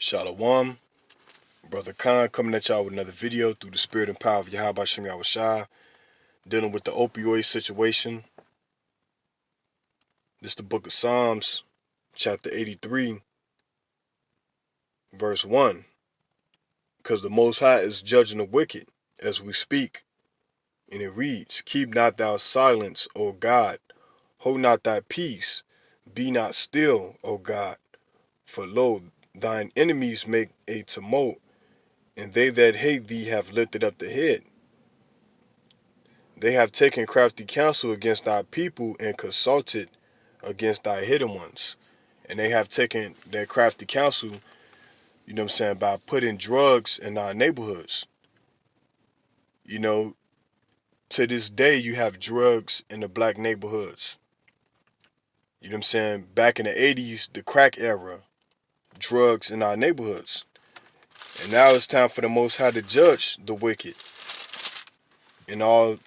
Shalom, Brother Khan coming at y'all with another video through the spirit and power of Yahweh Shem Yahushua, dealing with the opioid situation. This is the book of Psalms, chapter 83, verse 1. Because the Most High is judging the wicked as we speak. And it reads, "Keep not thou silence, O God. Hold not thy peace. Be not still, O God. For lo, thine enemies make a tumult, and they that hate thee have lifted up the head. They have taken crafty counsel against thy people and consulted against thy hidden ones." And they have taken their crafty counsel, you know what I'm saying, by putting drugs in our neighborhoods. You know, to this day, you have drugs in the black neighborhoods. You know what I'm saying? Back in the 80s, the crack era, drugs in our neighborhoods. And now it's time for the Most High to judge the wicked and all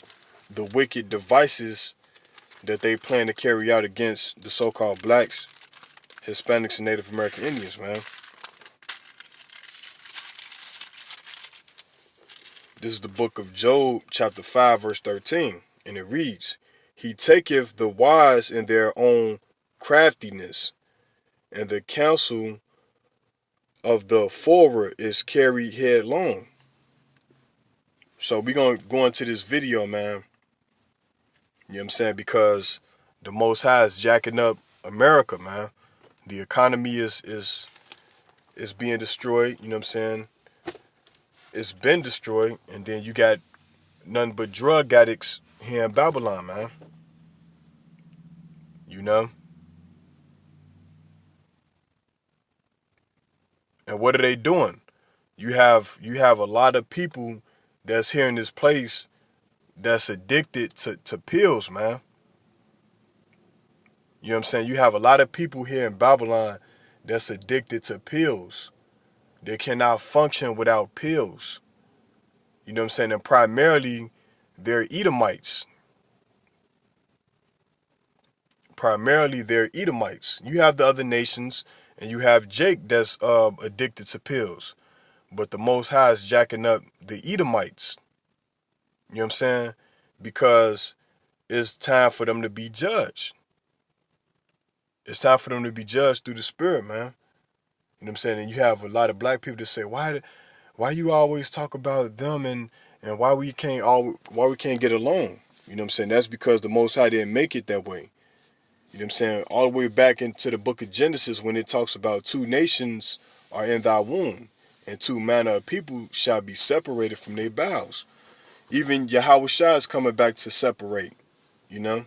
the wicked devices that they plan to carry out against the so-called blacks, Hispanics, and Native American Indians, man. This is the book of Job, chapter 5, verse 13, and it reads, "He taketh the wise in their own craftiness, and the counsel of the forward is carried headlong." So we're going to go into this video, man. You know what I'm saying? Because the Most High is jacking up America, man. The economy is being destroyed, you know what I'm saying? It's been destroyed, and then you got nothing but drug addicts here in Babylon, man. You know? And what are they doing? You have a lot of people that's here in this place that's addicted to pills, man. You know what I'm saying? You have a lot of people here in Babylon that's addicted to pills. They cannot function without pills. You know what I'm saying? And primarily, they're Edomites. Primarily, they're Edomites. You have the other nations, and you have Jake that's addicted to pills. But the Most High is jacking up the Edomites. You know what I'm saying? Because it's time for them to be judged. It's time for them to be judged through the Spirit, man. You know what I'm saying? And you have a lot of black people that say, why you always talk about them and why we can't get along? You know what I'm saying? That's because the Most High didn't make it that way. You know what I'm saying? All the way back into the book of Genesis, when it talks about two nations are in thy womb, and two manner of people shall be separated from their bowels. Even Yahushua is coming back to separate, you know?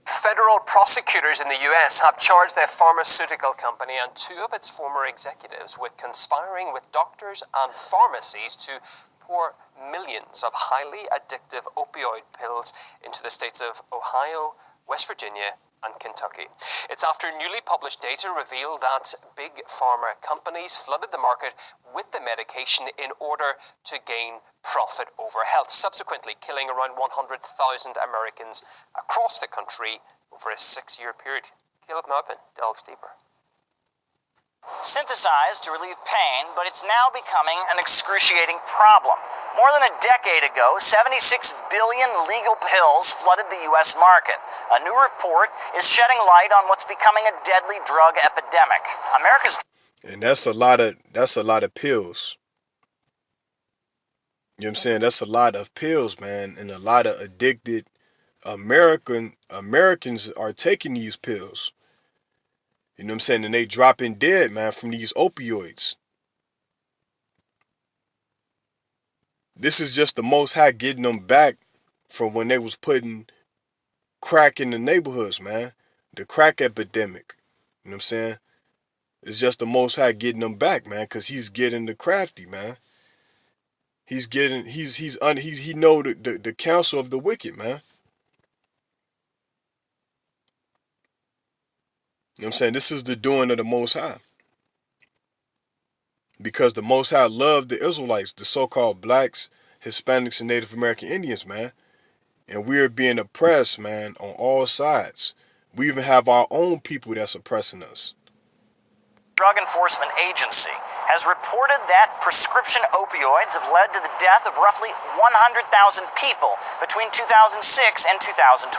Federal prosecutors in the U.S. have charged their pharmaceutical company and two of its former executives with conspiring with doctors and pharmacies to pour millions of highly addictive opioid pills into the states of Ohio, West Virginia, and Kentucky. It's after newly published data revealed that big pharma companies flooded the market with the medication in order to gain profit over health, subsequently killing around 100,000 Americans across the country over a 6-year period. Caleb Maupin delves deeper. Synthesized to relieve pain, but it's now becoming an excruciating problem. More than a decade ago, 76 billion legal pills flooded the U.S. market. A new report is shedding light on what's becoming a deadly drug epidemic. America's... And that's a lot of pills. You know what I'm saying? That's a lot of pills, man, and a lot of addicted Americans are taking these pills. You know what I'm saying? And they dropping dead, man, from these opioids. This is just the Most High getting them back from when they was putting crack in the neighborhoods, man. The crack epidemic. You know what I'm saying? It's just the Most High getting them back, man, because he's getting the crafty, man. He know the counsel of the wicked, man. You know what I'm saying? This is the doing of the Most High. Because the Most High loved the Israelites, the so-called blacks, Hispanics, and Native American Indians, man. And we're being oppressed, man, on all sides. We even have our own people that's oppressing us. Drug Enforcement Agency has reported that prescription opioids have led to the death of roughly 100,000 people between 2006 and 2012.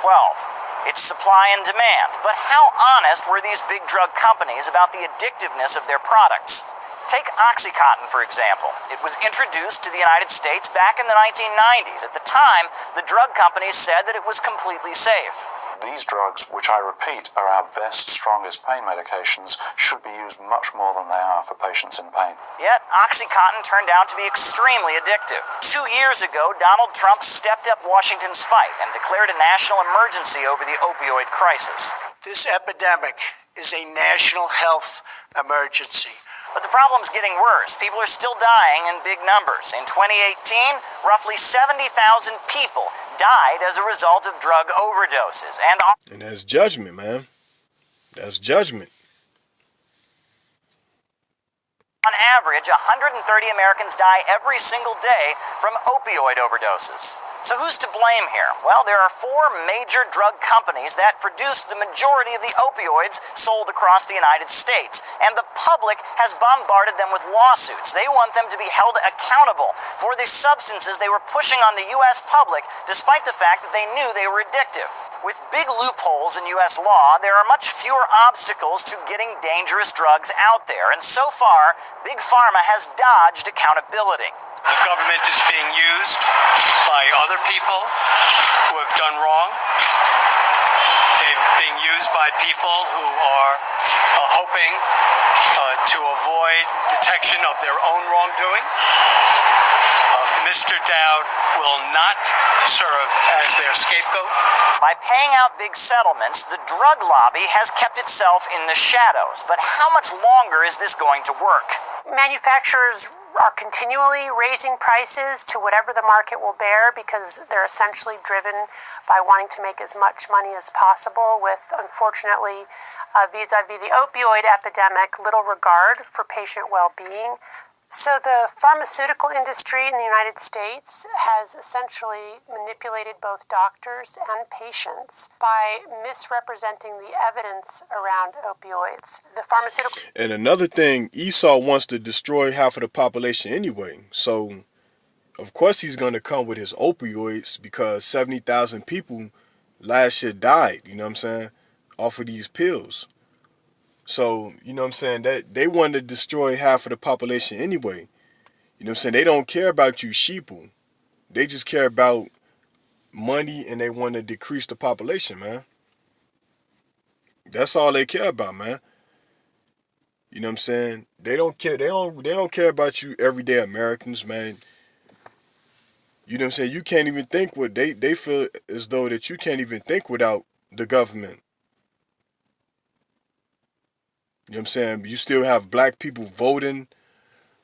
It's supply and demand. But how honest were these big drug companies about the addictiveness of their products? Take OxyContin, for example. It was introduced to the United States back in the 1990s. At the time, the drug companies said that it was completely safe. These drugs, which I repeat are our best, strongest pain medications, should be used much more than they are for patients in pain. Yet, OxyContin turned out to be extremely addictive. 2 years ago, Donald Trump stepped up Washington's fight and declared a national emergency over the opioid crisis. This epidemic is a national health emergency. But the problem's getting worse. People are still dying in big numbers. In 2018, roughly 70,000 people died as a result of drug overdoses. And that's judgment, man. That's judgment. On average, 130 Americans die every single day from opioid overdoses. So who's to blame here? Well, there are 4 major drug companies that produce the majority of the opioids sold across the United States, and the public has bombarded them with lawsuits. They want them to be held accountable for the substances they were pushing on the U.S. public, despite the fact that they knew they were addictive. With big loopholes in U.S. law, there are much fewer obstacles to getting dangerous drugs out there, and so far, Big Pharma has dodged accountability. The government is being used by other people who have done wrong. They're being used by people who are hoping to avoid detection of their own wrongdoing. Mr. Dowd will not serve as their scapegoat. By paying out big settlements, the drug lobby has kept itself in the shadows. But how much longer is this going to work? Manufacturers are continually raising prices to whatever the market will bear because they're essentially driven by wanting to make as much money as possible with, unfortunately, vis-a-vis the opioid epidemic, little regard for patient well-being. So the pharmaceutical industry in the United States has essentially manipulated both doctors and patients by misrepresenting the evidence around opioids. The pharmaceutical... And another thing, Esau wants to destroy half of the population anyway. So, of course he's going to come with his opioids because 70,000 people last year died, you know what I'm saying, off of these pills. So, you know what I'm saying, that they want to destroy half of the population anyway. You know what I'm saying? They don't care about you sheeple. They just care about money and they want to decrease the population, man. That's all they care about, man. You know what I'm saying? They don't care. They don't care about you everyday Americans, man. You know what I'm saying? You can't even think what they feel as though that you can't even think without the government. You know what I'm saying? You still have black people voting.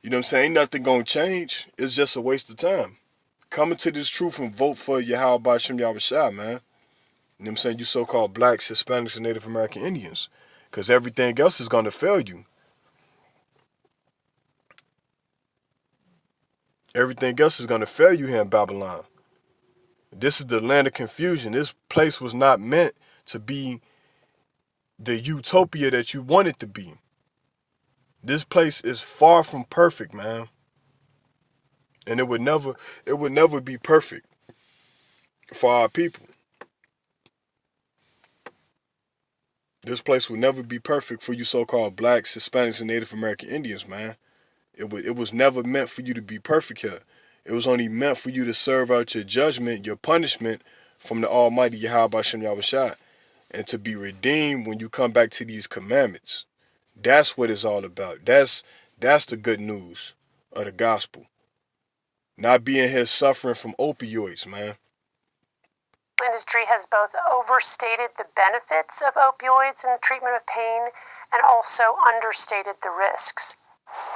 You know what I'm saying? Ain't nothing gonna change. It's just a waste of time. Come into this truth and vote for Yahweh Ba'Shem Yahushua, man. You know what I'm saying? You so-called blacks, Hispanics, and Native American Indians. Because everything else is gonna fail you. Everything else is gonna fail you here in Babylon. This is the land of confusion. This place was not meant to be the utopia that you want it to be. This place is far from perfect, man. And it would never be perfect for our people. This place would never be perfect for you so-called blacks, Hispanics, and Native American Indians, man. It was never meant for you to be perfect here. It was only meant for you to serve out your judgment, your punishment from the Almighty Yahweh Ba'Shem Yahushua, and to be redeemed when you come back to these commandments. That's what it's all about. That's the good news of the gospel. Not being here suffering from opioids, man. The industry has both overstated the benefits of opioids in the treatment of pain and also understated the risks.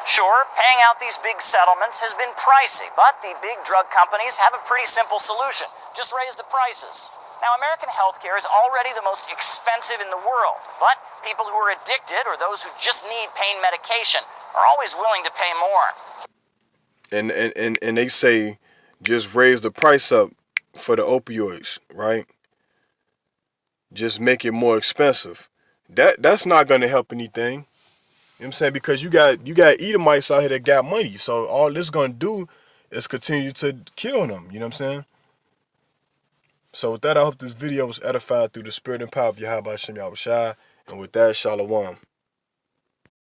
Sure, paying out these big settlements has been pricey, but the big drug companies have a pretty simple solution. Just raise the prices. Now, American healthcare is already the most expensive in the world, but people who are addicted or those who just need pain medication are always willing to pay more. And they say just raise the price up for the opioids, right? Just make it more expensive. That's not going to help anything. what I'm saying? Because you got Edomites out here that got money. So all this gonna do is continue to kill them. You know what I'm saying? So with that, I hope this video was edified through the spirit and power of Yahweh Shem Yahushua. And with that, Shalom.